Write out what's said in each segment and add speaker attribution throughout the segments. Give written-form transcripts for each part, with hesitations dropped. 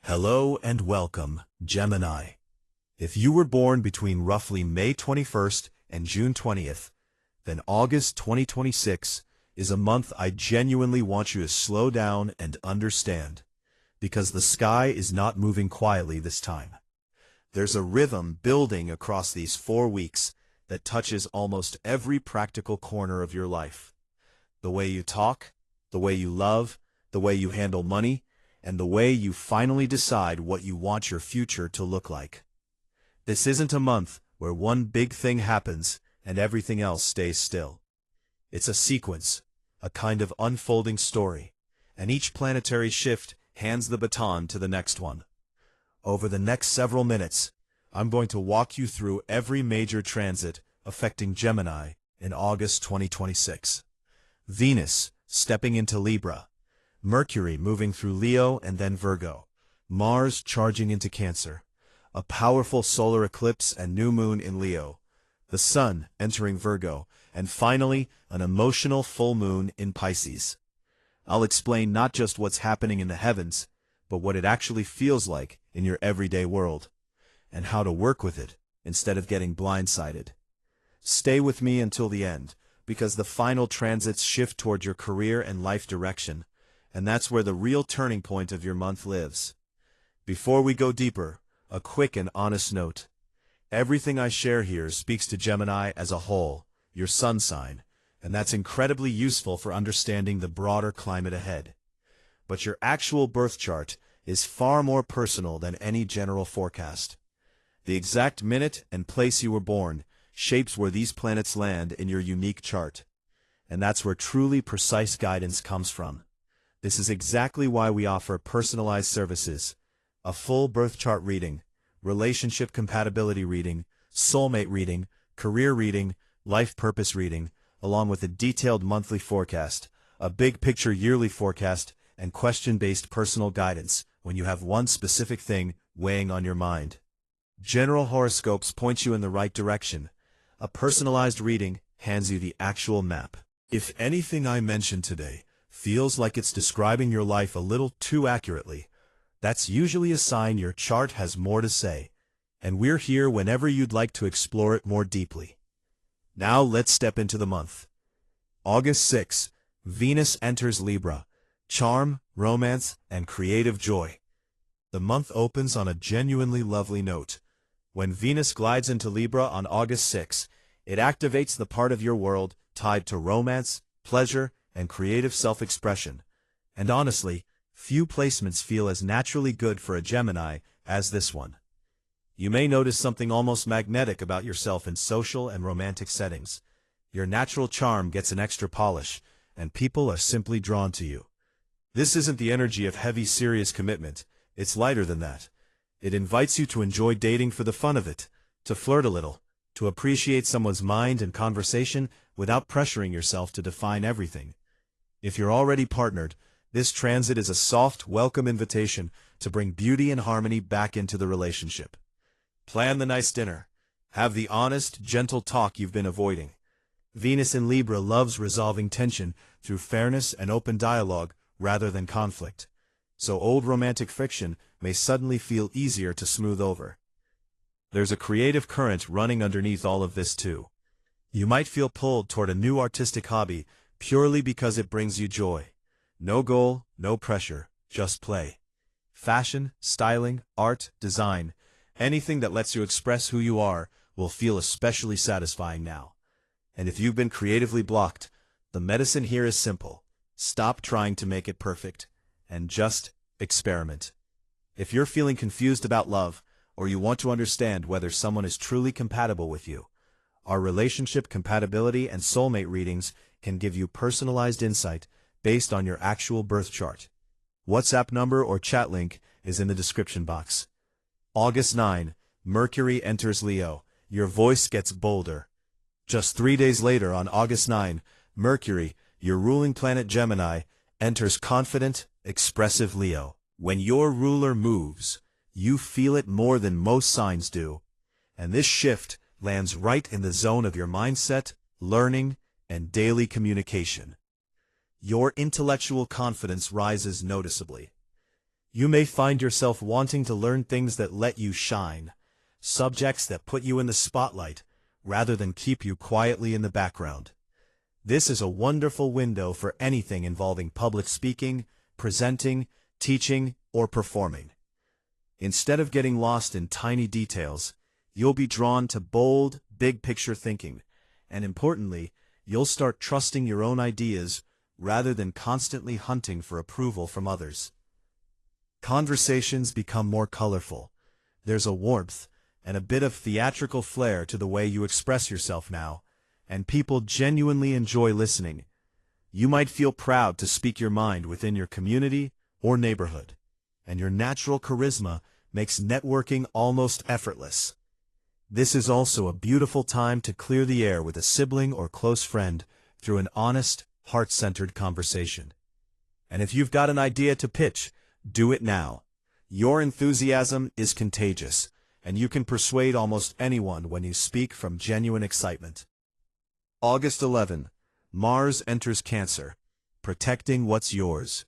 Speaker 1: Hello and welcome, Gemini. If you were born between roughly May 21st and June 20th, then August 2026 is a month I genuinely want you to slow down and understand, because the sky is not moving quietly this time. There's a rhythm building across these 4 weeks that touches almost every practical corner of your life. The way you talk, the way you love, the way you handle money, and the way you finally decide what you want your future to look like. This isn't a month where one big thing happens and everything else stays still. It's a sequence, a kind of unfolding story, and each planetary shift hands the baton to the next one. Over the next several minutes, I'm going to walk you through every major transit affecting Gemini in August 2026. Venus stepping into Libra, Mercury moving through Leo and then Virgo, Mars charging into Cancer, a powerful solar eclipse and new moon in Leo, the Sun entering Virgo, and finally an emotional full moon in Pisces. I'll explain not just what's happening in the heavens, but what it actually feels like in your everyday world, and how to work with it instead of getting blindsided. Stay with me until the end, because the final transits shift toward your career and life direction, and that's where the real turning point of your month lives. Before we go deeper, a quick and honest note. Everything I share here speaks to Gemini as a whole, your sun sign, and that's incredibly useful for understanding the broader climate ahead. But your actual birth chart is far more personal than any general forecast. The exact minute and place you were born shapes where these planets land in your unique chart, and that's where truly precise guidance comes from. This is exactly why we offer personalized services, a full birth chart reading, relationship compatibility reading, soulmate reading, career reading, life purpose reading, along with a detailed monthly forecast, a big picture yearly forecast, and question-based personal guidance when you have one specific thing weighing on your mind. General horoscopes point you in the right direction. A personalized reading hands you the actual map. If anything I mentioned today feels like it's describing your life a little too accurately, that's usually a sign your chart has more to say, and we're here whenever you'd like to explore it more deeply. Now let's step into the month. August 6, Venus enters Libra, charm, romance, and creative joy. The month opens on a genuinely lovely note. When Venus glides into Libra on August 6, it activates the part of your world tied to romance, pleasure, and creative self-expression. And honestly, few placements feel as naturally good for a Gemini as this one. You may notice something almost magnetic about yourself in social and romantic settings. Your natural charm gets an extra polish, and people are simply drawn to you. This isn't the energy of heavy, serious commitment. It's lighter than that. It invites you to enjoy dating for the fun of it, to flirt a little, to appreciate someone's mind and conversation without pressuring yourself to define everything. If you're already partnered, this transit is a soft, welcome invitation to bring beauty and harmony back into the relationship. Plan the nice dinner. Have the honest, gentle talk you've been avoiding. Venus in Libra loves resolving tension through fairness and open dialogue rather than conflict, so old romantic friction may suddenly feel easier to smooth over. There's a creative current running underneath all of this too. You might feel pulled toward a new artistic hobby purely because it brings you joy. No goal, no pressure, just play. Fashion, styling, art, design, anything that lets you express who you are will feel especially satisfying now. And if you've been creatively blocked, the medicine here is simple. Stop trying to make it perfect, and just experiment. If you're feeling confused about love, or you want to understand whether someone is truly compatible with you, our relationship compatibility and soulmate readings can give you personalized insight based on your actual birth chart. WhatsApp number or chat link is in the description box. August 9, Mercury enters Leo. Your voice gets bolder. Just 3 days later, on August 9, Mercury, your ruling planet Gemini, enters confident, expressive Leo. When your ruler moves, you feel it more than most signs do. And this shift lands right in the zone of your mindset, learning, and daily communication. Your intellectual confidence rises noticeably. You may find yourself wanting to learn things that let you shine, subjects that put you in the spotlight, rather than keep you quietly in the background. This is a wonderful window for anything involving public speaking, presenting, teaching, or performing. Instead of getting lost in tiny details, you'll be drawn to bold, big-picture thinking, and importantly, you'll start trusting your own ideas rather than constantly hunting for approval from others. Conversations become more colorful. There's a warmth and a bit of theatrical flair to the way you express yourself now, and people genuinely enjoy listening. You might feel proud to speak your mind within your community or neighborhood, and your natural charisma makes networking almost effortless. This is also a beautiful time to clear the air with a sibling or close friend through an honest, heart-centered conversation. And if you've got an idea to pitch, do it now. Your enthusiasm is contagious, and you can persuade almost anyone when you speak from genuine excitement. August 11. Mars enters Cancer, protecting what's yours.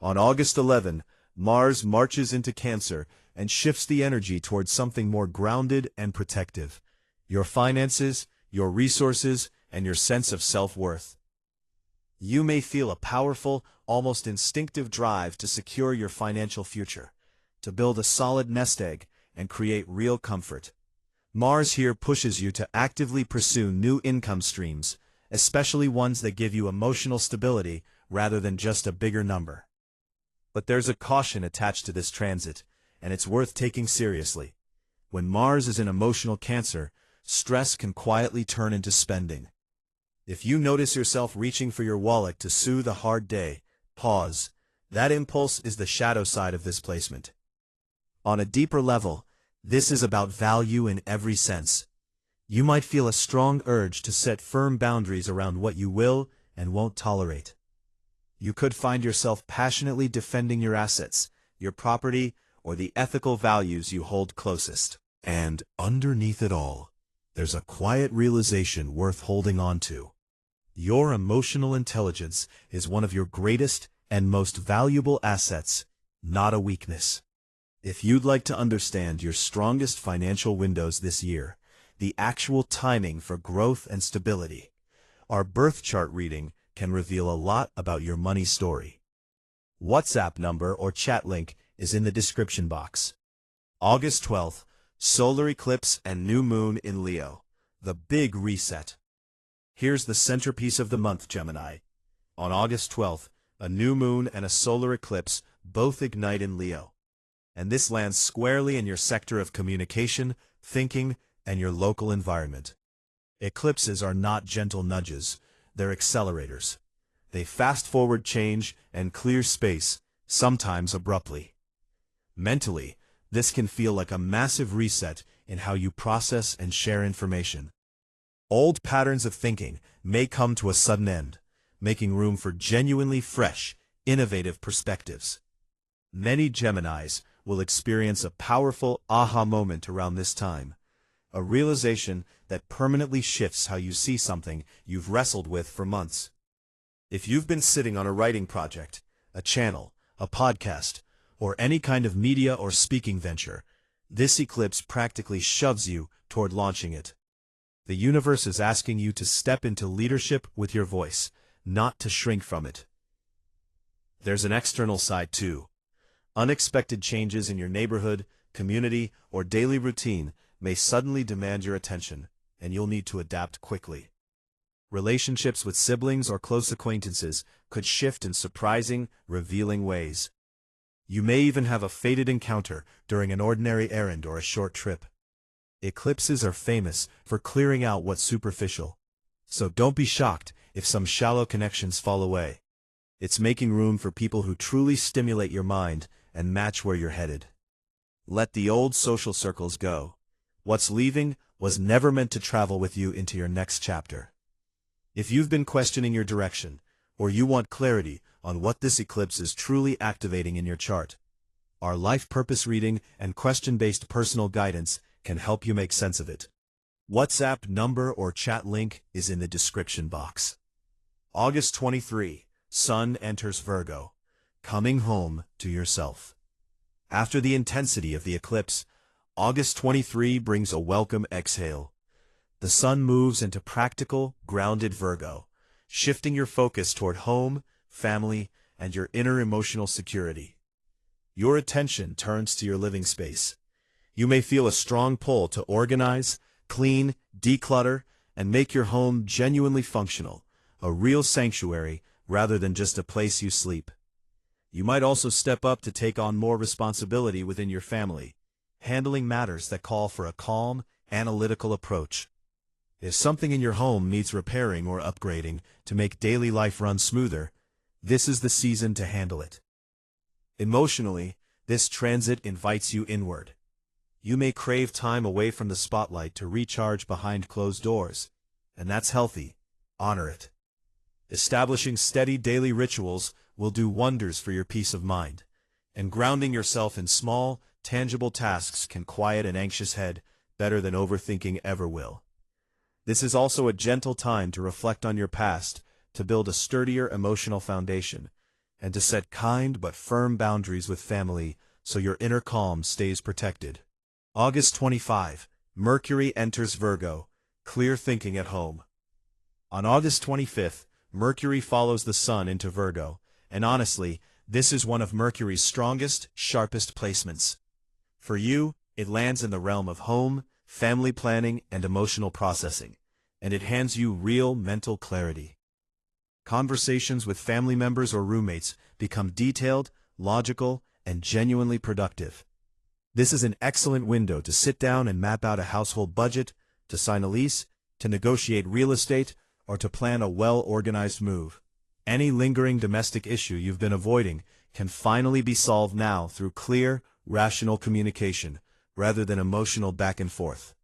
Speaker 1: On August 11, Mars marches into Cancer and shifts the energy towards something more grounded and protective. Your finances, your resources, and your sense of self-worth. You may feel a powerful, almost instinctive drive to secure your financial future, to build a solid nest egg, and create real comfort. Mars here pushes you to actively pursue new income streams, especially ones that give you emotional stability rather than just a bigger number. But there's a caution attached to this transit, and it's worth taking seriously. When Mars is in emotional Cancer, stress can quietly turn into spending. If you notice yourself reaching for your wallet to soothe a hard day, pause. That impulse is the shadow side of this placement. On a deeper level, this is about value in every sense. You might feel a strong urge to set firm boundaries around what you will and won't tolerate. You could find yourself passionately defending your assets, your property, or the ethical values you hold closest. And underneath it all, there's a quiet realization worth holding on to. Your emotional intelligence is one of your greatest and most valuable assets, not a weakness. If you'd like to understand your strongest financial windows this year, the actual timing for growth and stability, our birth chart reading can reveal a lot about your money story. WhatsApp number or chat link is in the description box. August 12th, solar eclipse and new moon in Leo, the big reset. Here's the centerpiece of the month, Gemini. On August 12th, a new moon and a solar eclipse both ignite in Leo. And this lands squarely in your sector of communication, thinking, and your local environment. Eclipses are not gentle nudges, they're accelerators. They fast-forward change and clear space, sometimes abruptly. Mentally, this can feel like a massive reset in how you process and share information. Old patterns of thinking may come to a sudden end, making room for genuinely fresh, innovative perspectives. Many Geminis will experience a powerful aha moment around this time, a realization that permanently shifts how you see something you've wrestled with for months. If you've been sitting on a writing project, a channel, a podcast, or any kind of media or speaking venture, this eclipse practically shoves you toward launching it. The universe is asking you to step into leadership with your voice, not to shrink from it. There's an external side too. Unexpected changes in your neighborhood, community, or daily routine may suddenly demand your attention, and you'll need to adapt quickly. Relationships with siblings or close acquaintances could shift in surprising, revealing ways. You may even have a fated encounter during an ordinary errand or a short trip. Eclipses are famous for clearing out what's superficial, so don't be shocked if some shallow connections fall away. It's making room for people who truly stimulate your mind and match where you're headed. Let the old social circles go. What's leaving was never meant to travel with you into your next chapter. If you've been questioning your direction, or you want clarity on what this eclipse is truly activating in your chart, our life purpose reading and question-based personal guidance can help you make sense of it. WhatsApp number or chat link is in the description box. August 23, Sun enters Virgo, coming home to yourself. After the intensity of the eclipse, August 23 brings a welcome exhale. The sun moves into practical, grounded Virgo, shifting your focus toward home, family, and your inner emotional security. Your attention turns to your living space. You may feel a strong pull to organize, clean, declutter, and make your home genuinely functional, a real sanctuary rather than just a place you sleep. You might also step up to take on more responsibility within your family, handling matters that call for a calm, analytical approach. If something in your home needs repairing or upgrading to make daily life run smoother, this is the season to handle it. Emotionally, this transit invites you inward. You may crave time away from the spotlight to recharge behind closed doors, and that's healthy. Honor it. Establishing steady daily rituals will do wonders for your peace of mind, and grounding yourself in small, tangible tasks can quiet an anxious head better than overthinking ever will. This is also a gentle time to reflect on your past, to build a sturdier emotional foundation, and to set kind but firm boundaries with family so your inner calm stays protected. August 25, Mercury enters Virgo, clear thinking at home. On August 25th, Mercury follows the Sun into Virgo, and honestly, this is one of Mercury's strongest, sharpest placements. For you, it lands in the realm of home, family planning, and emotional processing, and it hands you real mental clarity. Conversations with family members or roommates become detailed, logical, and genuinely productive. This is an excellent window to sit down and map out a household budget, to sign a lease, to negotiate real estate, or to plan a well-organized move. Any lingering domestic issue you've been avoiding can finally be solved now through clear, rational communication, rather than emotional back and forth.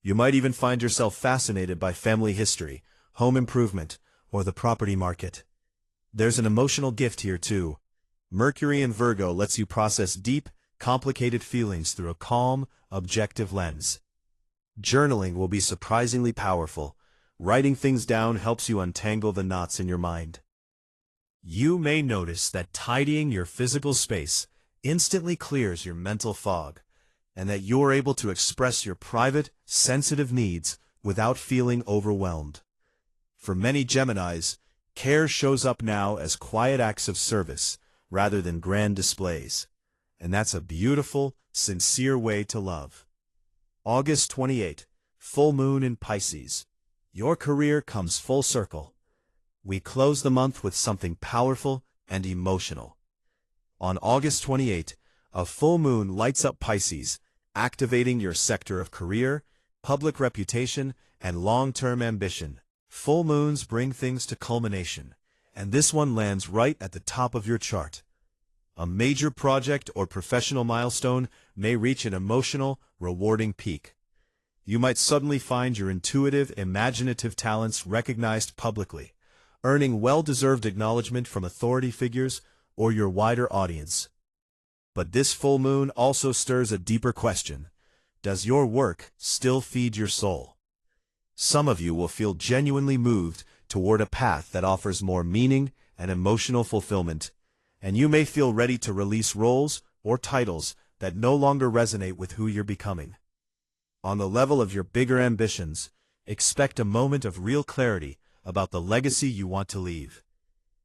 Speaker 1: You might even find yourself fascinated by family history, home improvement, or the property market. There's an emotional gift here too. Mercury in Virgo lets you process deep, complicated feelings through a calm, objective lens. Journaling will be surprisingly powerful. Writing things down helps you untangle the knots in your mind. You may notice that tidying your physical space instantly clears your mental fog, and that you're able to express your private, sensitive needs without feeling overwhelmed. For many Geminis, care shows up now as quiet acts of service rather than grand displays, and that's a beautiful, sincere way to love. August 28, full moon in Pisces. Your career comes full circle. We close the month with something powerful and emotional. On August 28, a full moon lights up Pisces, activating your sector of career, public reputation, and long-term ambition. Full moons bring things to culmination, and this one lands right at the top of your chart. A major project or professional milestone may reach an emotional, rewarding peak. You might suddenly find your intuitive, imaginative talents recognized publicly, earning well-deserved acknowledgement from authority figures or your wider audience. But this full moon also stirs a deeper question. Does your work still feed your soul? Some of you will feel genuinely moved toward a path that offers more meaning and emotional fulfillment, and you may feel ready to release roles or titles that no longer resonate with who you're becoming. On the level of your bigger ambitions, expect a moment of real clarity about the legacy you want to leave.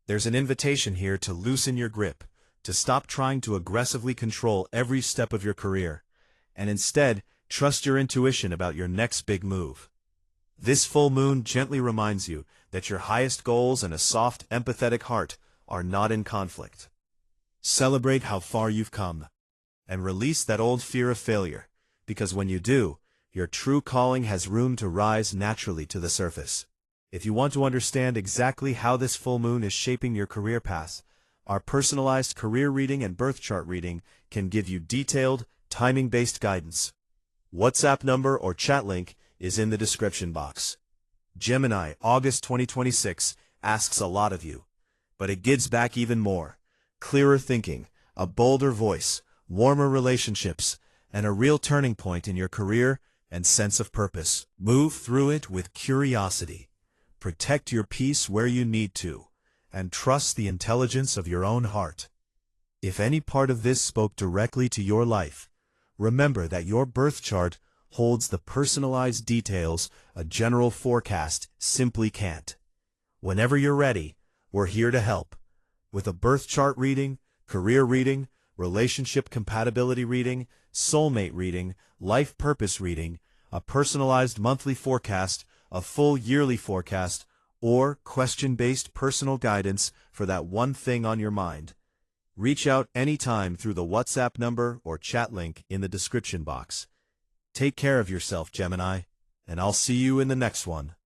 Speaker 1: There's an invitation here to loosen your grip, to stop trying to aggressively control every step of your career, and instead trust your intuition about your next big move. This full moon gently reminds you that your highest goals and a soft, empathetic heart are not in conflict. Celebrate how far you've come, and release that old fear of failure, because when you do, your true calling has room to rise naturally to the surface. If you want to understand exactly how this full moon is shaping your career path, our personalized career reading and birth chart reading can give you detailed, timing-based guidance. WhatsApp number or chat link is in the description box. Gemini, August 2026, asks a lot of you, but it gives back even more. Clearer thinking, a bolder voice, warmer relationships, and a real turning point in your career and sense of purpose. Move through it with curiosity. Protect your peace where you need to, and trust the intelligence of your own heart. If any part of this spoke directly to your life, remember that your birth chart holds the personalized details a general forecast simply can't. Whenever you're ready, we're here to help. With a birth chart reading, career reading, relationship compatibility reading, soulmate reading, life purpose reading, a personalized monthly forecast, a full yearly forecast, or question-based personal guidance for that one thing on your mind. Reach out anytime through the WhatsApp number or chat link in the description box. Take care of yourself, Gemini, and I'll see you in the next one.